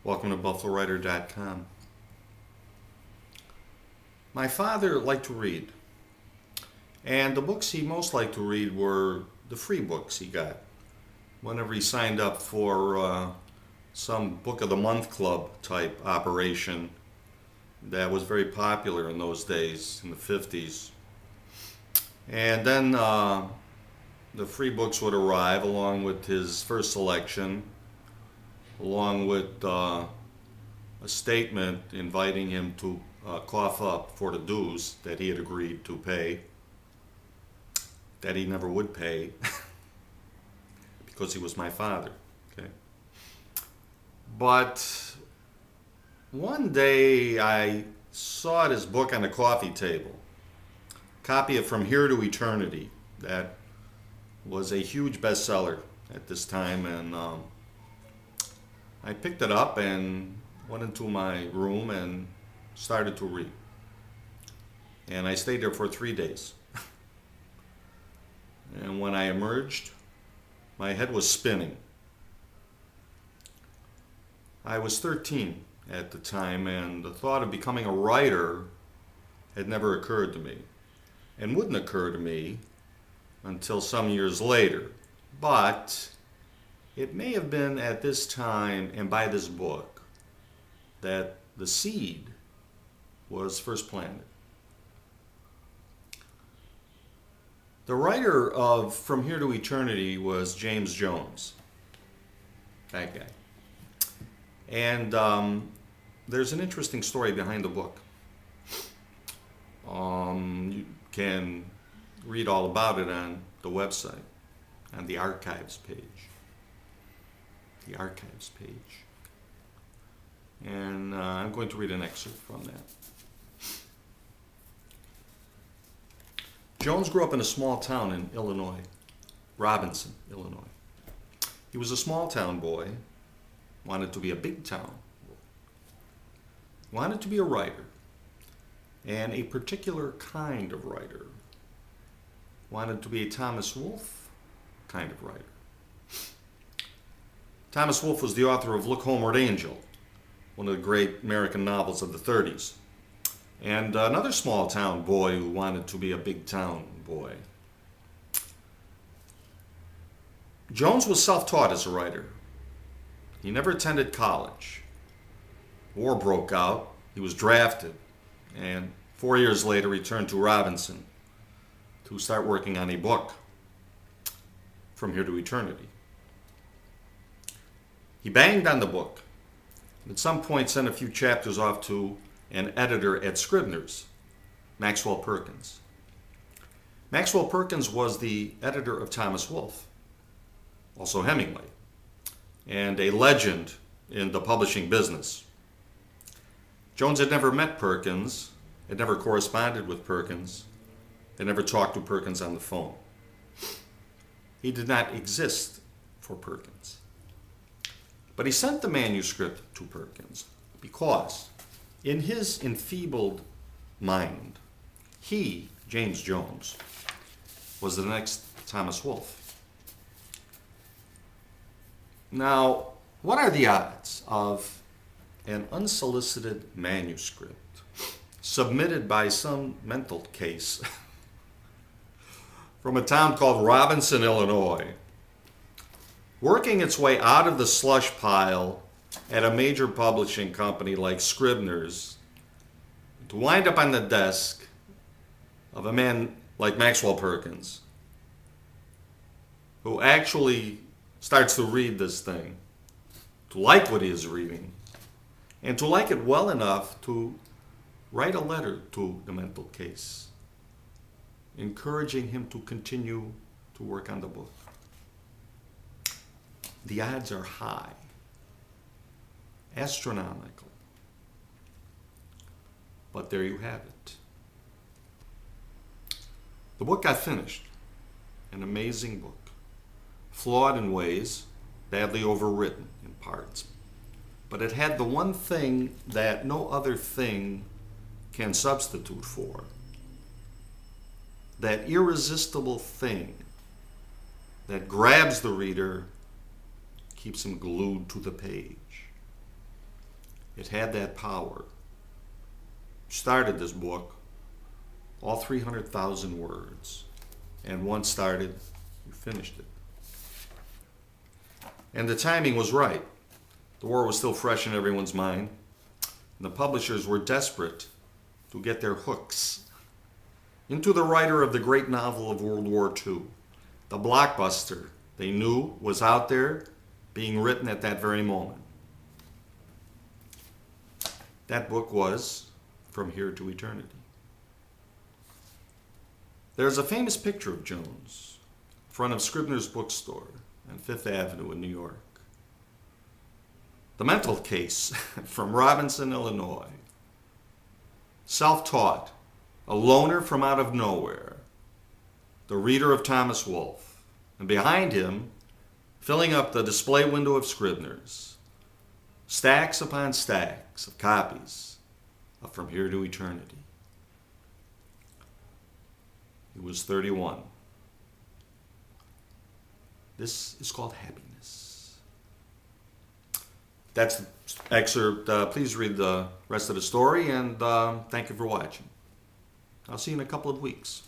Welcome to BuffaloWriter.com. My father liked to read, and the books he most liked to read were the free books he got whenever he signed up for some Book of the Month Club type operation that was very popular in those days, in the 50s. And then the free books would arrive along with his first selection, along with a statement inviting him to cough up for the dues that he had agreed to pay, that he never would pay because he was my father. Okay. But one day I saw this book on the coffee table, a copy of From Here to Eternity, that was a huge bestseller at this time, and I picked it up and went into my room and started to read. And I stayed there for 3 days. And when I emerged, my head was spinning. I was 13 at the time, and the thought of becoming a writer had never occurred to me, and wouldn't occur to me until some years later. But it may have been at this time and by this book that the seed was first planted. The writer of From Here to Eternity was James Jones, that guy. And there's an interesting story behind the book. You can read all about it on the website, on the archives page. The archives page. And I'm going to read an excerpt from that. Jones grew up in a small town in Illinois, Robinson, Illinois. He was a small town boy, wanted to be a big town boy, wanted to be a writer, and a particular kind of writer, wanted to be a Thomas Wolfe kind of writer. Thomas Wolfe was the author of Look Homeward Angel, one of the great American novels of the 30s. And another small town boy who wanted to be a big town boy. Jones was self-taught as a writer. He never attended college. War broke out. He was drafted, and 4 years later returned to Robinson to start working on a book, From Here to Eternity. He banged on the book. At some point sent a few chapters off to an editor at Scribner's, Maxwell Perkins. Maxwell Perkins was the editor of Thomas Wolfe, also Hemingway, and a legend in the publishing business. Jones had never met Perkins, had never corresponded with Perkins, had never talked to Perkins on the phone. He did not exist for Perkins. But he sent the manuscript to Perkins because, in his enfeebled mind, he, James Jones, was the next Thomas Wolfe. Now, what are the odds of an unsolicited manuscript submitted by some mental case from a town called Robinson, Illinois, working its way out of the slush pile at a major publishing company like Scribner's to wind up on the desk of a man like Maxwell Perkins, who actually starts to read this thing, to like what he is reading, and to like it well enough to write a letter to the mental case, encouraging him to continue to work on the book. The odds are high, astronomical. But there you have it. The book got finished. An amazing book. Flawed in ways, badly overwritten in parts. But it had the one thing that no other thing can substitute for. That irresistible thing that grabs the reader, keeps him glued to the page. It had that power. Started this book, all 300,000 words. And once started, you finished it. And the timing was right. The war was still fresh in everyone's mind. And the publishers were desperate to get their hooks into the writer of the great novel of World War II. The blockbuster they knew was out there being written at that very moment. That book was From Here to Eternity. There's a famous picture of Jones in front of Scribner's bookstore on Fifth Avenue in New York. The mental case from Robinson, Illinois. Self-taught, a loner from out of nowhere, the reader of Thomas Wolfe, and behind him, filling up the display window of Scribner's, stacks upon stacks of copies of From Here to Eternity. He was 31. This is called happiness. That's the excerpt. Please read the rest of the story, and thank you for watching. I'll see you in a couple of weeks.